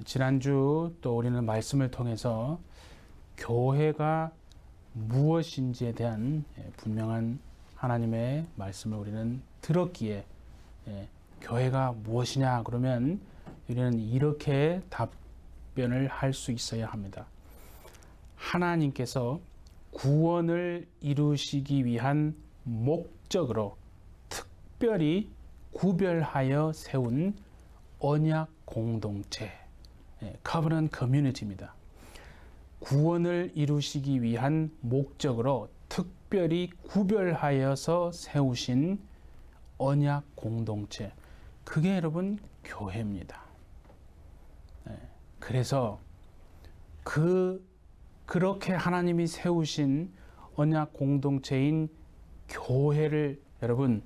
지난주 또 우리는 말씀을 통해서 교회가 무엇인지에 대한 분명한 하나님의 말씀을 우리는 들었기에 교회가 무엇이냐 그러면 우리는 이렇게 답변을 할 수 있어야 합니다. 하나님께서 구원을 이루시기 위한 목적으로 특별히 구별하여 세운 언약 공동체, covenant community입니다. 구원을 이루시기 위한 목적으로 특별히 구별하여서 세우신 언약 공동체, 그게 여러분 교회입니다. 그래서 그렇게 하나님이 세우신 언약 공동체인 교회를 여러분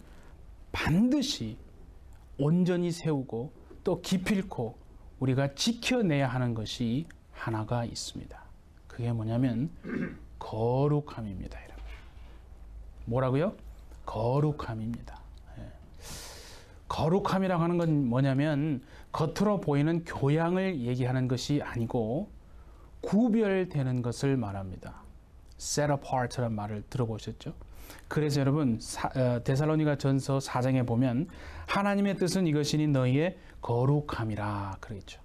반드시 온전히 세우고 또 기필코 우리가 지켜내야 하는 것이 하나가 있습니다. 그게 뭐냐면 거룩함입니다. 여러분. 뭐라고요? 거룩함입니다. 거룩함이라고 하는 건 뭐냐면 겉으로 보이는 교양을 얘기하는 것이 아니고 구별되는 것을 말합니다. set apart라는 말을 들어보셨죠? 그래서 여러분 데살로니가 전서 4장에 보면 하나님의 뜻은 이것이니 너희의 거룩함이라 그러겠죠.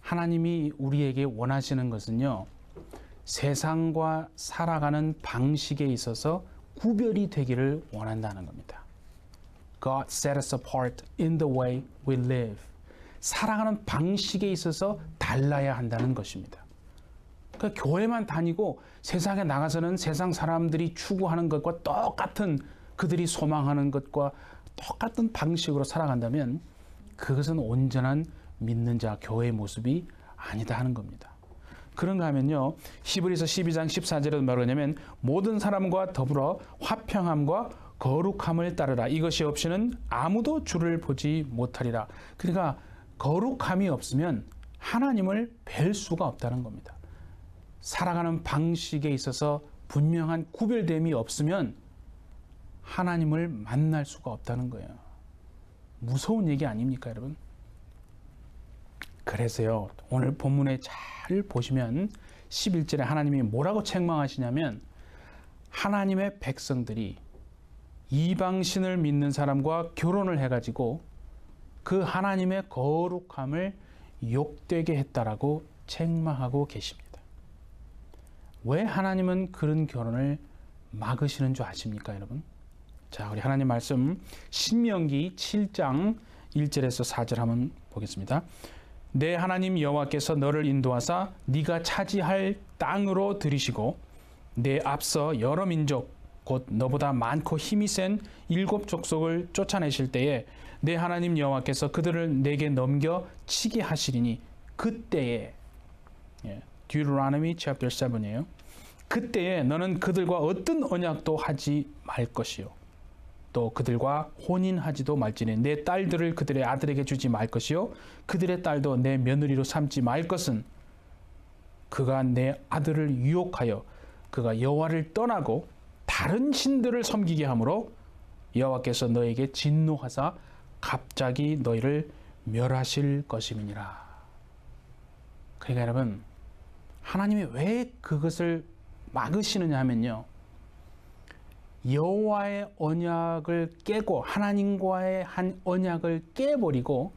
하나님이 우리에게 원하시는 것은요, 세상과 살아가는 방식에 있어서 구별이 되기를 원한다는 겁니다. God set us apart in the way we live. 살아가는 방식에 있어서 달라야 한다는 것입니다. 그러니까 교회만 다니고 세상에 나가서는 세상 사람들이 추구하는 것과 똑같은, 그들이 소망하는 것과 똑같은 방식으로 살아간다면 그것은 온전한 믿는 자, 교회의 모습이 아니다 하는 겁니다. 그런가 하면요, 히브리서 12장 14절에도 말하냐면 모든 사람과 더불어 화평함과 거룩함을 따르라. 이것이 없이는 아무도 주를 보지 못하리라. 그러니까 거룩함이 없으면 하나님을 뵐 수가 없다는 겁니다. 살아가는 방식에 있어서 분명한 구별됨이 없으면 하나님을 만날 수가 없다는 거예요. 무서운 얘기 아닙니까, 여러분? 그래서요, 오늘 본문에 잘 보시면 11절에 하나님이 뭐라고 책망하시냐면 하나님의 백성들이 이방신을 믿는 사람과 결혼을 해가지고 그 하나님의 거룩함을 욕되게 했다라고 책망하고 계십니다. 왜 하나님은 그런 결혼을 막으시는 줄 아십니까, 여러분? 자, 우리 하나님 말씀 신명기 7장 1절에서 4절 한번 보겠습니다. 내 하나님 여호와께서 너를 인도하사 네가 차지할 땅으로 들이시고 내 앞서 여러 민족 곧 너보다 많고 힘이 센 7 족속을 쫓아내실 때에 내 하나님 여호와께서 그들을 내게 넘겨 치게 하시리니 그때에 Deuteronomy chapter 7이에요. 그때에 너는 그들과 어떤 언약도 하지 말 것이요 또 그들과 혼인하지도 말지니 내 딸들을 그들의 아들에게 주지 말 것이요 그들의 딸도 내 며느리로 삼지 말 것은 그가 내 아들을 유혹하여 그가 여호와를 떠나고 다른 신들을 섬기게 하므로 여호와께서 너에게 진노하사 갑자기 너희를 멸하실 것임이니라. 그러니까 여러분, 하나님이 왜 그것을 막으시느냐 하면요, 여호와의 언약을 깨고 하나님과의 한 언약을 깨버리고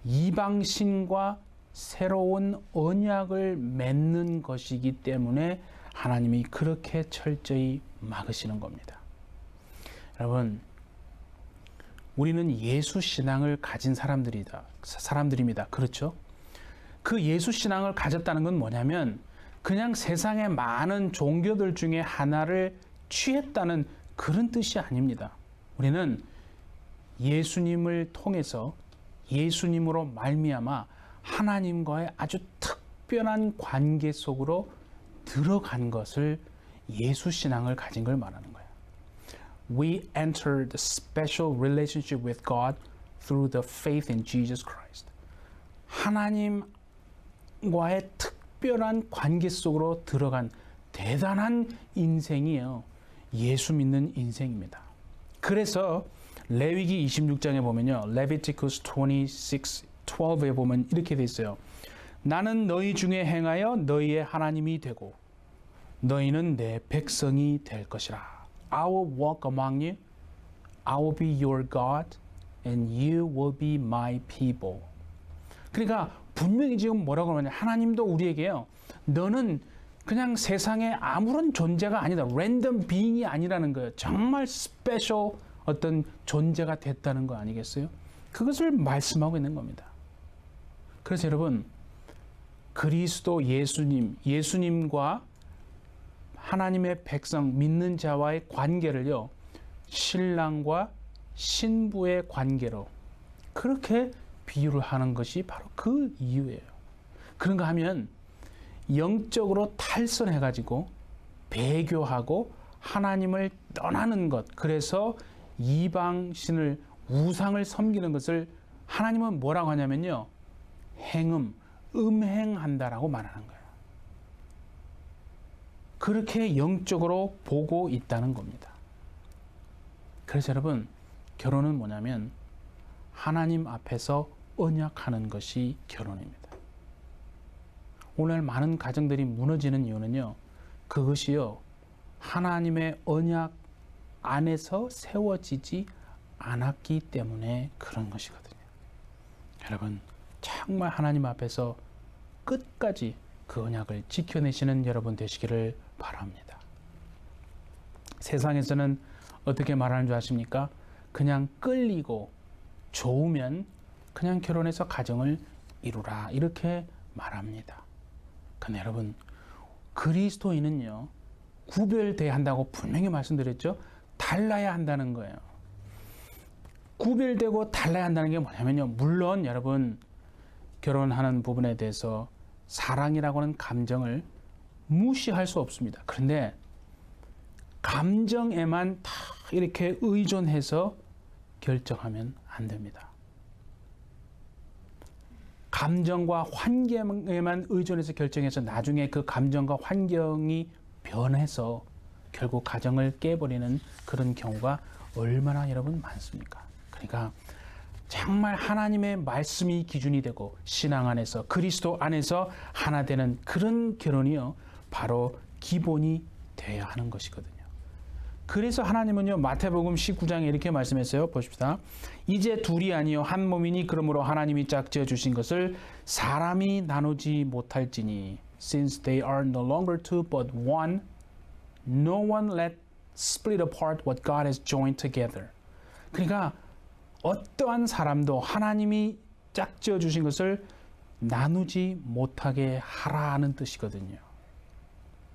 이방신과 새로운 언약을 맺는 것이기 때문에 하나님이 그렇게 철저히 막으시는 겁니다. 여러분, 우리는 예수 신앙을 가진 사람들입니다. 그렇죠? 그 예수 신앙을 가졌다는 건 뭐냐면 그냥 세상의 많은 종교들 중에 하나를 취했다는 그런 뜻이 아닙니다. 우리는 예수님을 통해서 예수님으로 말미암아 하나님과의 아주 특별한 관계 속으로 들어간 것을 예수 신앙을 가진 걸 말하는 거예요. We entered a special relationship with God through the faith in Jesus Christ. 하나님과의 특별한 관계 속으로 들어간 대단한 인생이에요. 예수 믿는 인생입니다. 그래서 레위기 26장에 보면요, Leviticus 26, 12에 보면 이렇게 돼 있어요. 나는 너희 중에 행하여 너희의 하나님이 되고 너희는 내 백성이 될 것이라. I will walk among you. I will be your God and you will be my people. 그러니까 분명히 지금 뭐라고 하느냐. 하나님도 우리에게요. 너는 그냥 세상에 아무런 존재가 아니다. 랜덤 비잉이 아니라는 거예요. 정말 스페셜 어떤 존재가 됐다는 거 아니겠어요? 그것을 말씀하고 있는 겁니다. 그래서 여러분, 그리스도 예수님과 하나님의 백성, 믿는 자와의 관계를요, 신랑과 신부의 관계로 그렇게 비유를 하는 것이 바로 그 이유예요. 그런가 하면 영적으로 탈선해가지고 배교하고 하나님을 떠나는 것, 그래서 이방신을 우상을 섬기는 것을 하나님은 뭐라고 하냐면요, 음행한다라고 말하는 거예요. 그렇게 영적으로 보고 있다는 겁니다. 그래서 여러분, 결혼은 뭐냐면 하나님 앞에서 언약하는 것이 결혼입니다. 오늘 많은 가정들이 무너지는 이유는요, 그것이요, 하나님의 언약 안에서 세워지지 않았기 때문에 그런 것이거든요. 여러분, 정말 하나님 앞에서 끝까지 그 언약을 지켜내시는 여러분 되시기를 바랍니다. 세상에서는 어떻게 말하는 줄 아십니까? 그냥 끌리고 좋으면 그냥 결혼해서 가정을 이루라, 이렇게 말합니다. 근데 여러분, 그리스도인은요, 구별돼야 한다고 분명히 말씀드렸죠. 달라야 한다는 거예요. 구별되고 달라야 한다는 게 뭐냐면요, 물론 여러분, 결혼하는 부분에 대해서 사랑이라고 하는 감정을 무시할 수 없습니다. 그런데 감정에만 다 이렇게 의존해서 결정하면 안 됩니다. 감정과 환경에만 의존해서 결정해서 나중에 그 감정과 환경이 변해서 결국 가정을 깨버리는 그런 경우가 얼마나 여러분 많습니까? 그러니까 정말 하나님의 말씀이 기준이 되고 신앙 안에서, 그리스도 안에서 하나 되는 그런 결혼이요, 바로 기본이 되어야 하는 것이거든요. 그래서 하나님은요, 마태복음 19장에 이렇게 말씀했어요. 보십시다. 이제 둘이 아니요 한 몸이니 그러므로 하나님이 짝지어 주신 것을 사람이 나누지 못할지니 since they are no longer two but one, no one let split apart what God has joined together. 그러니까 어떠한 사람도 하나님이 짝지어 주신 것을 나누지 못하게 하라는 뜻이거든요.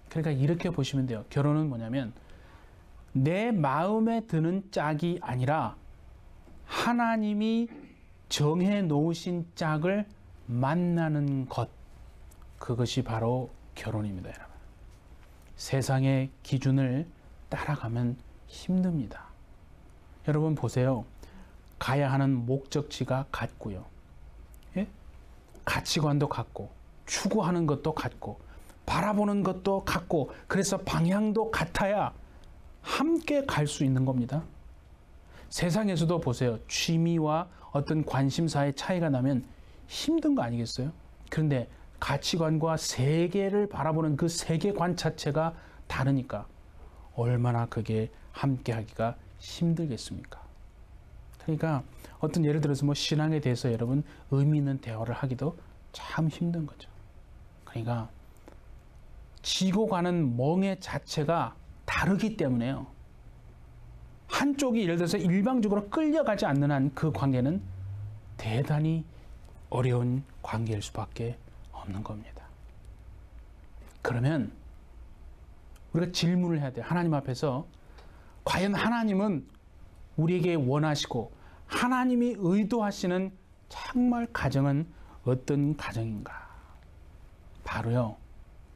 그러니까 이렇게 보시면 돼요. 결혼은 뭐냐면 내 마음에 드는 짝이 아니라 하나님이 정해 놓으신 짝을 만나는 것, 그것이 바로 결혼입니다, 여러분. 세상의 기준을 따라가면 힘듭니다. 여러분 보세요. 가야 하는 목적지가 같고요. 예? 가치관도 같고, 추구하는 것도 같고, 바라보는 것도 같고, 그래서 방향도 같아야 함께 갈 수 있는 겁니다. 세상에서도 보세요. 취미와 어떤 관심사의 차이가 나면 힘든 거 아니겠어요? 그런데 가치관과 세계를 바라보는 그 세계관 자체가 다르니까 얼마나 그게 함께 하기가 힘들겠습니까? 그러니까 어떤 예를 들어서 뭐 신앙에 대해서 여러분 의미 있는 대화를 하기도 참 힘든 거죠. 그러니까 지고 가는 멍의 자체가 다르기 때문에요. 한쪽이 예를 들어서 일방적으로 끌려가지 않는 한 그 관계는 대단히 어려운 관계일 수밖에 없는 겁니다. 그러면 우리가 질문을 해야 돼요. 하나님 앞에서 과연 하나님은 우리에게 원하시고 하나님이 의도하시는 정말 가정은 어떤 가정인가? 바로요,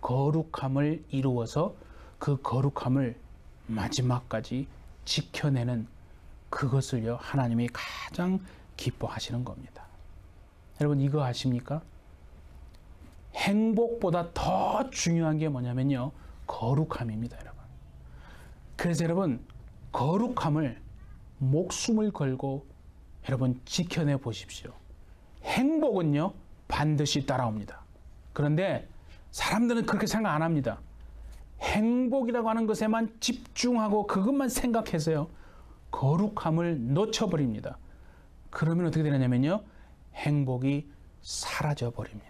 거룩함을 이루어서 그 거룩함을 마지막까지 지켜내는 그것을요, 하나님이 가장 기뻐하시는 겁니다. 여러분 이거 아십니까? 행복보다 더 중요한 게 뭐냐면요, 거룩함입니다, 여러분. 그래서 여러분 거룩함을 목숨을 걸고 여러분 지켜내 보십시오. 행복은요, 반드시 따라옵니다. 그런데 사람들은 그렇게 생각 안 합니다. 행복이라고 하는 것에만 집중하고 그것만 생각해서요, 거룩함을 놓쳐버립니다. 그러면 어떻게 되느냐면요, 행복이 사라져 버립니다.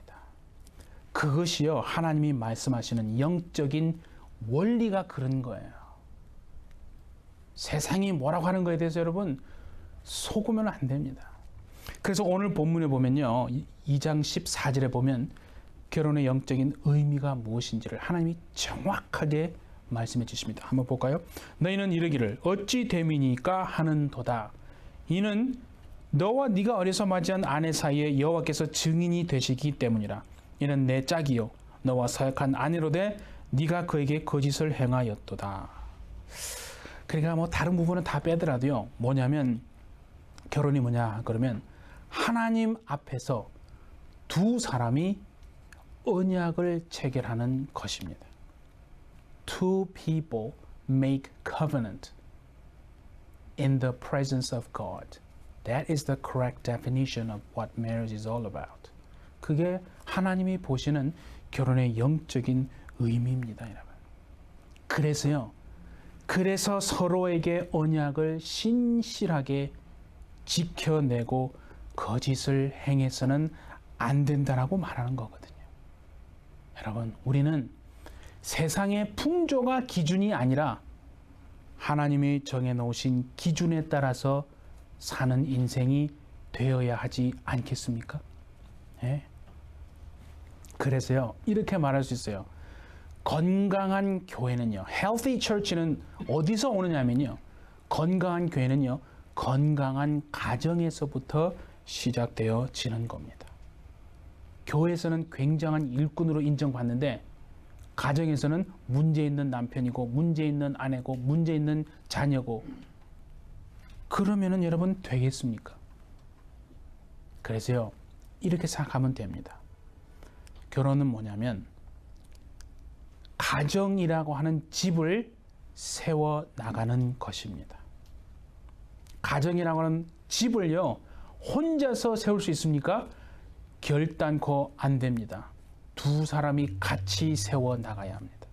그것이요, 하나님이 말씀하시는 영적인 원리가 그런 거예요. 세상이 뭐라고 하는 거에 대해서 여러분 속으면 안 됩니다. 그래서 오늘 본문에 보면요, 2장 14절에 보면 결혼의 영적인 의미가 무엇인지를 하나님이 정확하게 말씀해 주십니다. 한번 볼까요? 너희는 이르기를 어찌 됨이니까 하는도다. 이는 너와 네가 어려서 맞이한 아내 사이에 여호와께서 증인이 되시기 때문이라. 이는 내 짝이요 너와 사역한 아내로되 네가 그에게 거짓을 행하였도다. 그러니까 뭐 다른 부분은 다 빼더라도요, 뭐냐면 결혼이 뭐냐 그러면 하나님 앞에서 두 사람이 언약을 체결하는 것입니다. Two people make covenant in the presence of God. That is the correct definition of what marriage is all about. 그게 하나님이 보시는 결혼의 영적인 의미입니다, 여러분. 그래서 서로에게 언약을 신실하게 지켜내고 거짓을 행해서는 안 된다라고 말하는 거거든요. 여러분, 우리는 세상의 풍조가 기준이 아니라 하나님이 정해놓으신 기준에 따라서 사는 인생이 되어야 하지 않겠습니까? 네? 그래서요, 이렇게 말할 수 있어요. 건강한 교회는요, healthy church는 어디서 오느냐면요, 건강한 교회는요, 건강한 가정에서부터 시작되어지는 겁니다. 교회에서는 굉장한 일꾼으로 인정받는데 가정에서는 문제 있는 남편이고 문제 있는 아내고 문제 있는 자녀고, 그러면은 여러분 되겠습니까? 그래서요, 이렇게 생각하면 됩니다. 결혼은 뭐냐면 가정이라고 하는 집을 세워 나가는 것입니다. 가정이라고 하는 집을요, 혼자서 세울 수 있습니까? 결단코 안 됩니다. 두 사람이 같이 세워 나가야 합니다.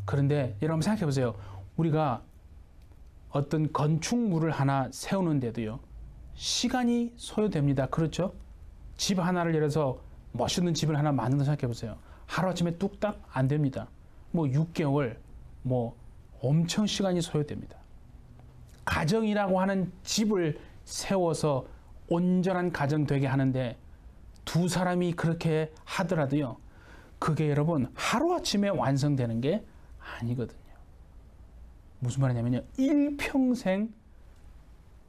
그런데 여러분 생각해 보세요. 우리가 어떤 건축물을 하나 세우는데도요, 시간이 소요됩니다. 그렇죠? 집 하나를 열어서 멋있는 집을 하나 만든다 생각해 보세요. 하루아침에 뚝딱 안 됩니다. 뭐 6개월, 뭐 엄청 시간이 소요됩니다. 가정이라고 하는 집을 세워서 온전한 가정 되게 하는데 두 사람이 그렇게 하더라도요, 그게 여러분 하루아침에 완성되는 게 아니거든요. 무슨 말이냐면요, 일평생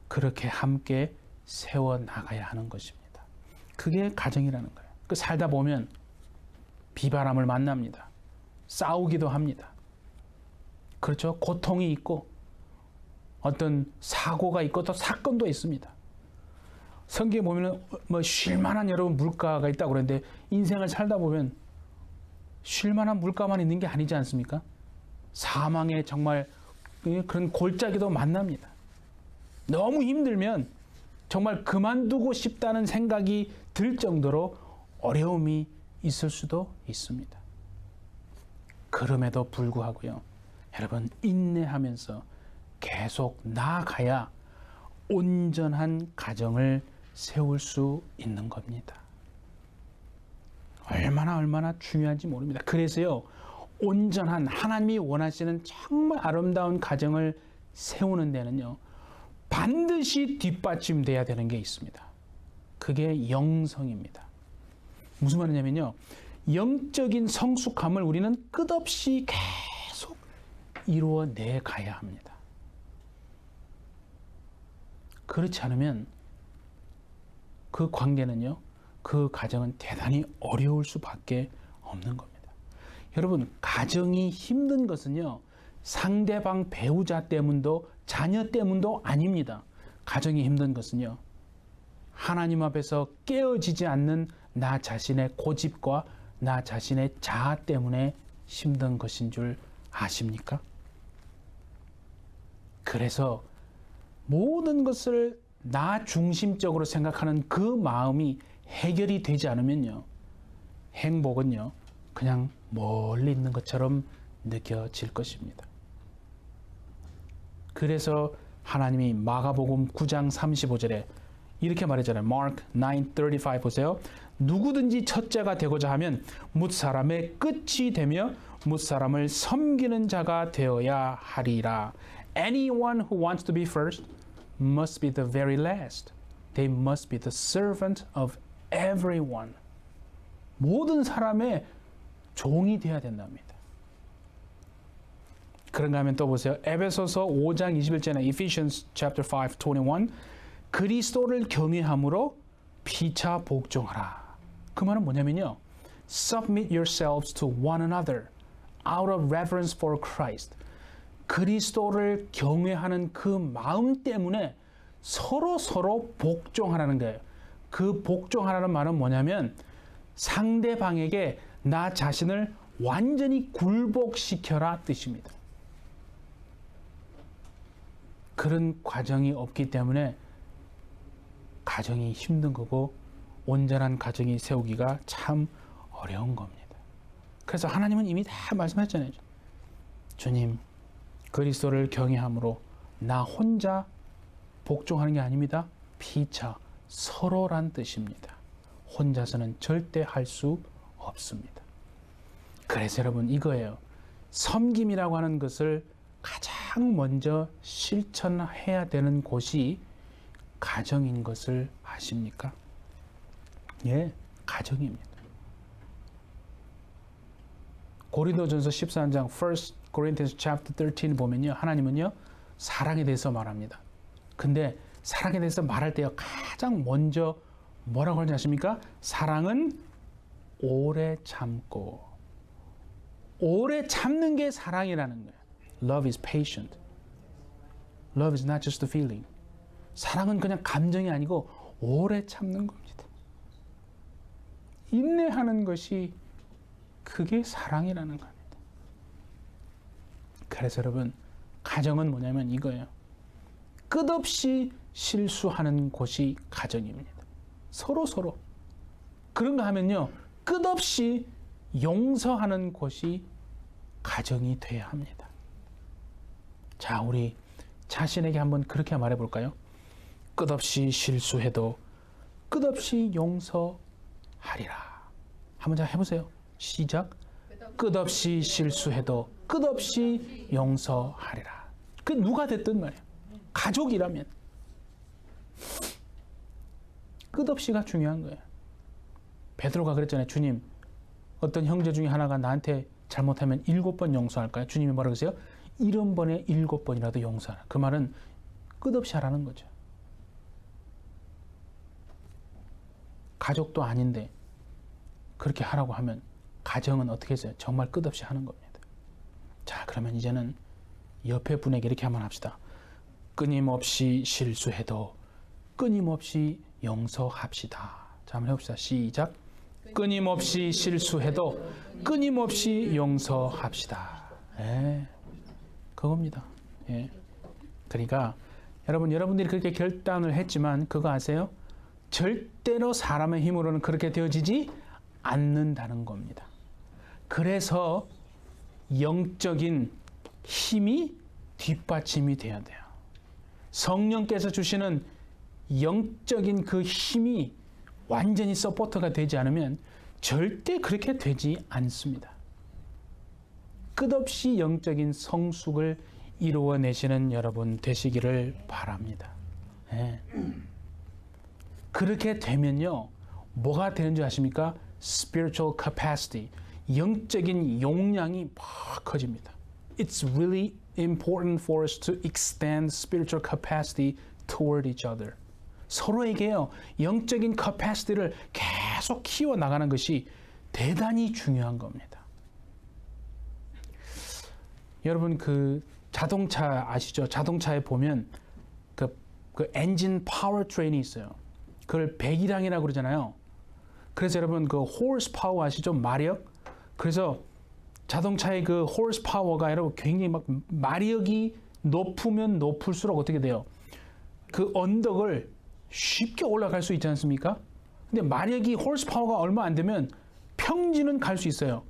그렇게 함께 세워 나가야 하는 것입니다. 그게 가정이라는 거예요. 그 살다 보면 비바람을 만납니다. 싸우기도 합니다. 그렇죠? 고통이 있고 어떤 사고가 있고 또 사건도 있습니다. 성경에 보면 뭐 쉴만한 여러분 물가가 있다고 그러는데 인생을 살다 보면 쉴만한 물가만 있는 게 아니지 않습니까? 사망의 정말 그런 골짜기도 만납니다. 너무 힘들면 정말 그만두고 싶다는 생각이 들 정도로 어려움이 있을 수도 있습니다. 그럼에도 불구하고요, 여러분 인내하면서 계속 나아가야 온전한 가정을 세울 수 있는 겁니다. 얼마나 중요한지 모릅니다. 그래서요, 온전한 하나님이 원하시는 정말 아름다운 가정을 세우는 데는요, 반드시 뒷받침돼야 되는 게 있습니다. 그게 영성입니다. 무슨 말이냐면요, 영적인 성숙함을 우리는 끝없이 계속 이루어내 가야 합니다. 그렇지 않으면 그 관계는요, 그 가정은 대단히 어려울 수밖에 없는 겁니다. 여러분, 가정이 힘든 것은요, 상대방 배우자 때문도 자녀 때문도 아닙니다. 가정이 힘든 것은요, 하나님 앞에서 깨어지지 않는 나 자신의 고집과 나 자신의 자아 때문에 힘든 것인 줄 아십니까? 그래서 모든 것을 나 중심적으로 생각하는 그 마음이 해결이 되지 않으면요, 행복은요 그냥 멀리 있는 것처럼 느껴질 것입니다. 그래서 하나님이 마가복음 9장 35절에 이렇게 말했잖아요. Mark 9:35 보세요. 누구든지 첫째가 되고자 하면 뭇사람의 끝이 되며 뭇사람을 섬기는 자가 되어야 하리라. Anyone who wants to be first must be the very last. They must be the servant of everyone. 모든 사람의 종이 되어야 된답니다. 그런가 하면 또 보세요. 에베소서 5장 21절에 Ephesians chapter 5:21 그리스도를 경외함으로 피차 복종하라. 그 말은 뭐냐면요. Submit yourselves to one another out of reverence for Christ. 그리스도를 경외하는 그 마음 때문에 서로 복종하라는 거예요. 그 복종하라는 말은 뭐냐면 상대방에게 나 자신을 완전히 굴복시켜라 뜻입니다. 그런 과정이 없기 때문에 가정이 힘든 거고 온전한 가정이 세우기가 참 어려운 겁니다. 그래서 하나님은 이미 다 말씀하셨잖아요. 주님, 그리스도를 경외함으로 나 혼자 복종하는 게 아닙니다. 피차 서로란 뜻입니다. 혼자서는 절대 할 수 없습니다. 그래서 여러분 이거예요. 섬김이라고 하는 것을 가장 먼저 실천해야 되는 곳이 가정인 것을 아십니까? 예, 가정입니다. 고린도전서 14장 1 Corinthians chapter 13 보면요. 하나님은요. 사랑에 대해서 말합니다. 근데 사랑에 대해서 말할 때요. 가장 먼저 뭐라고 하는지 아십니까? 사랑은 오래 참고. 오래 참는 게 사랑이라는 거예요. Love is patient. Love is not just a feeling. 사랑은 그냥 감정이 아니고 오래 참는 겁니다. 인내하는 것이 그게 사랑이라는 겁니다. 그래서 여러분 가정은 뭐냐면 이거예요. 끝없이 실수하는 곳이 가정입니다. 서로 그런가 하면요. 끝없이 용서하는 곳이 가정이 돼야 합니다. 자, 우리 자신에게 한번 그렇게 말해 볼까요? 끝없이 실수해도 끝없이 용서하리라. 한번 자 해보세요. 시작. 끝없이 실수해도 끝없이 용서하리라. 그 누가 됐든 말이에요. 가족이라면 끝없이가 중요한 거예요. 베드로가 그랬잖아요. 주님, 어떤 형제 중에 하나가 나한테 잘못하면 7번 용서할까요? 주님이 뭐라고 그러세요? 70번에 7번이라도 용서하라. 그 말은 끝없이 하라는 거죠. 가족도 아닌데 그렇게 하라고 하면 가정은 어떻게 해서요? 정말 끝없이 하는 겁니다. 자, 그러면 이제는 옆에 분에게 이렇게 한번 합시다. 끊임없이 실수해도 끊임없이 용서합시다. 자, 한번 해봅시다. 시작. 끊임없이 실수해도 끊임없이 용서합시다. 예, 그겁니다. 예. 그러니까 여러분들이 그렇게 결단을 했지만 그거 아세요? 절대로 사람의 힘으로는 그렇게 되어지지 않는다는 겁니다. 그래서 영적인 힘이 뒷받침이 돼야 돼요. 성령께서 주시는 영적인 그 힘이 완전히 서포터가 되지 않으면 절대 그렇게 되지 않습니다. 끝없이 영적인 성숙을 이루어내시는 여러분 되시기를 바랍니다. 네. 그렇게 되면요, 뭐가 되는 줄 아십니까? Spiritual capacity, 영적인 용량이 막 커집니다. It's really important for us to extend spiritual capacity toward each other. 서로에게요, 영적인 capacity를 계속 키워 나가는 것이 대단히 중요한 겁니다. 여러분 그 자동차 아시죠? 자동차에 보면 그 엔진 파워트레인이 있어요. 그걸 배기량이라고 그러잖아요. 그래서 여러분 그 horse power 아시죠? 마력. 그래서 자동차의 그 horse power가 여러분 굉장히 막 마력이 높으면 높을수록 어떻게 돼요? 그 언덕을 쉽게 올라갈 수 있지 않습니까? 근데 마력이 홀스파워가 얼마 안 되면 평지는 갈 수 있어요.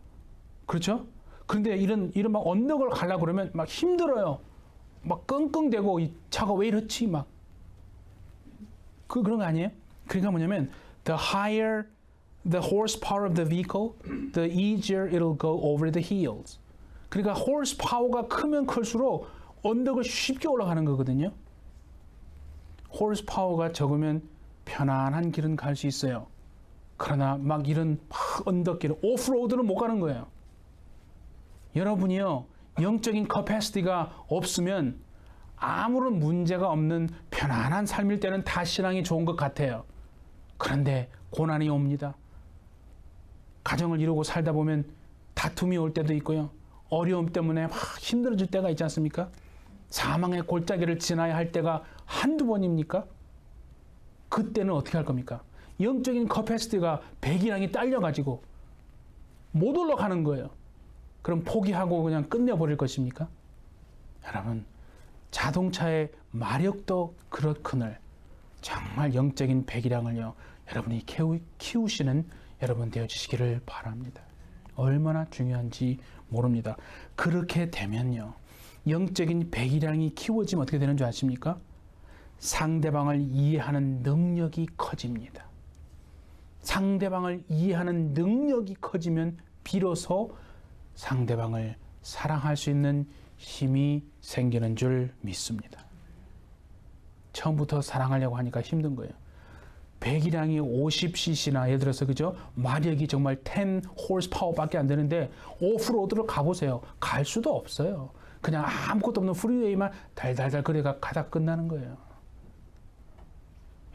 그렇죠? 그런데 이런 막 언덕을 가려고 그러면 막 힘들어요. 막 끙끙대고 이 차가 왜 이렇지? 막 그런 거 아니에요? 그러니까 뭐냐면 the higher the horsepower of the vehicle, the easier it'll go over the hills. 그러니까 horsepower가 크면 클수록 언덕을 쉽게 올라가는 거거든요. horsepower가 적으면 편안한 길은 갈 수 있어요. 그러나 막 이런 막 언덕길은 오프로드는 못 가는 거예요. 여러분이요, 영적인 커패시티가 없으면 아무런 문제가 없는 편안한 삶일 때는 다 신앙이 좋은 것 같아요. 그런데 고난이 옵니다. 가정을 이루고 살다 보면 다툼이 올 때도 있고요. 어려움 때문에 막 힘들어질 때가 있지 않습니까? 사망의 골짜기를 지나야 할 때가 한두 번입니까? 그때는 어떻게 할 겁니까? 영적인 커패시티가 배기량이 딸려가지고 못 올라가는 거예요. 그럼 포기하고 그냥 끝내버릴 것입니까? 여러분, 자동차의 마력도 그렇거늘 정말 영적인 배기량을요, 여러분이 키우시는 여러분 되어주시기를 바랍니다. 얼마나 중요한지 모릅니다. 그렇게 되면요, 영적인 배기량이 키워지면 어떻게 되는 줄 아십니까? 상대방을 이해하는 능력이 커집니다. 상대방을 이해하는 능력이 커지면 비로소 상대방을 사랑할 수 있는 힘이 생기는 줄 믿습니다. 처음부터 사랑하려고 하니까 힘든 거예요. 배기량이 50cc나 예를 들어서 그죠? 마력이 정말 10 horsepower밖에 안 되는데 오프로드를 가보세요. 갈 수도 없어요. 그냥 아무것도 없는 프리웨이만 달달달 거리가 가다 끝나는 거예요.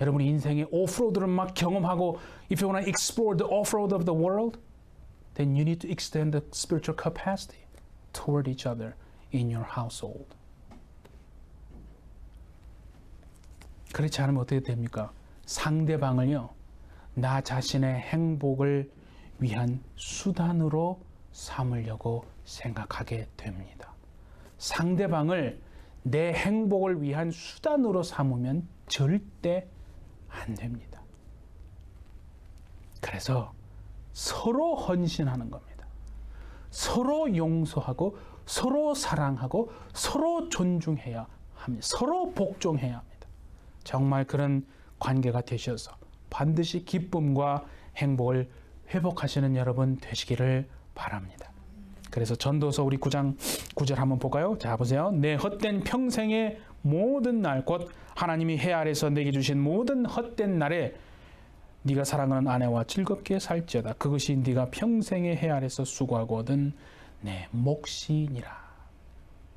여러분이 인생의 오프로드를 막 경험하고 if you want to explore the off-road of the world, then you need to extend the spiritual capacity toward each other in your household. 그렇지 않으면 어떻게 됩니까? 상대방을요, 나 자신의 행복을 위한 수단으로 삼으려고 생각하게 됩니다. 상대방을 내 행복을 위한 수단으로 삼으면 절대 안 됩니다. 그래서 서로 헌신하는 겁니다. 서로 용서하고 서로 사랑하고 서로 존중해야 합니다. 서로 복종해야 합니다. 정말 그런 관계가 되셔서 반드시 기쁨과 행복을 회복하시는 여러분 되시기를 바랍니다. 그래서 전도서 우리 9장 9절 한번 볼까요? 자, 보세요. 내 헛된 평생의 모든 날, 곧 하나님이 해 아래서 내게 주신 모든 헛된 날에 네가 사랑하는 아내와 즐겁게 살지어다. 그것이 네가 평생의 해 아래서 수고하고 얻은 내 몫이니라.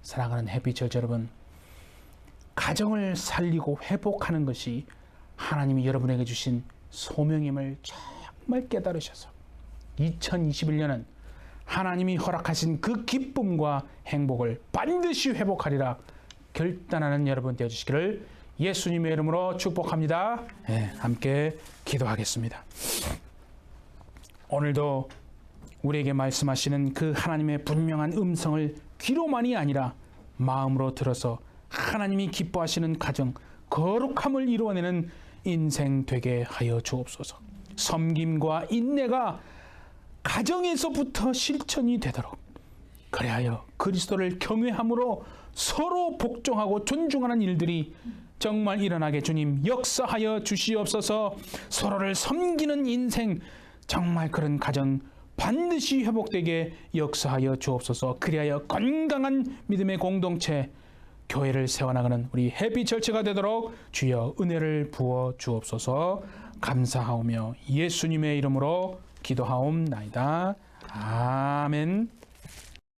사랑하는 해피처치 여러분, 가정을 살리고 회복하는 것이 하나님이 여러분에게 주신 소명임을 정말 깨달으셔서 2021년은 하나님이 허락하신 그 기쁨과 행복을 반드시 회복하리라 결단하는 여러분 되어주시기를 예수님의 이름으로 축복합니다. 네, 함께 기도하겠습니다. 오늘도 우리에게 말씀하시는 그 하나님의 분명한 음성을 귀로만이 아니라 마음으로 들어서 하나님이 기뻐하시는 가정, 거룩함을 이루어내는 인생 되게 하여 주옵소서. 섬김과 인내가 가정에서부터 실천이 되도록, 그리하여 그리스도를 경외함으로 서로 복종하고 존중하는 일들이 정말 일어나게 주님 역사하여 주시옵소서. 서로를 섬기는 인생, 정말 그런 가정 반드시 회복되게 역사하여 주옵소서. 그리하여 건강한 믿음의 공동체, 교회를 세워나가는 우리 해피처치가 되도록 주여 은혜를 부어 주옵소서. 감사하오며 예수님의 이름으로 기도하옵나이다. 아멘.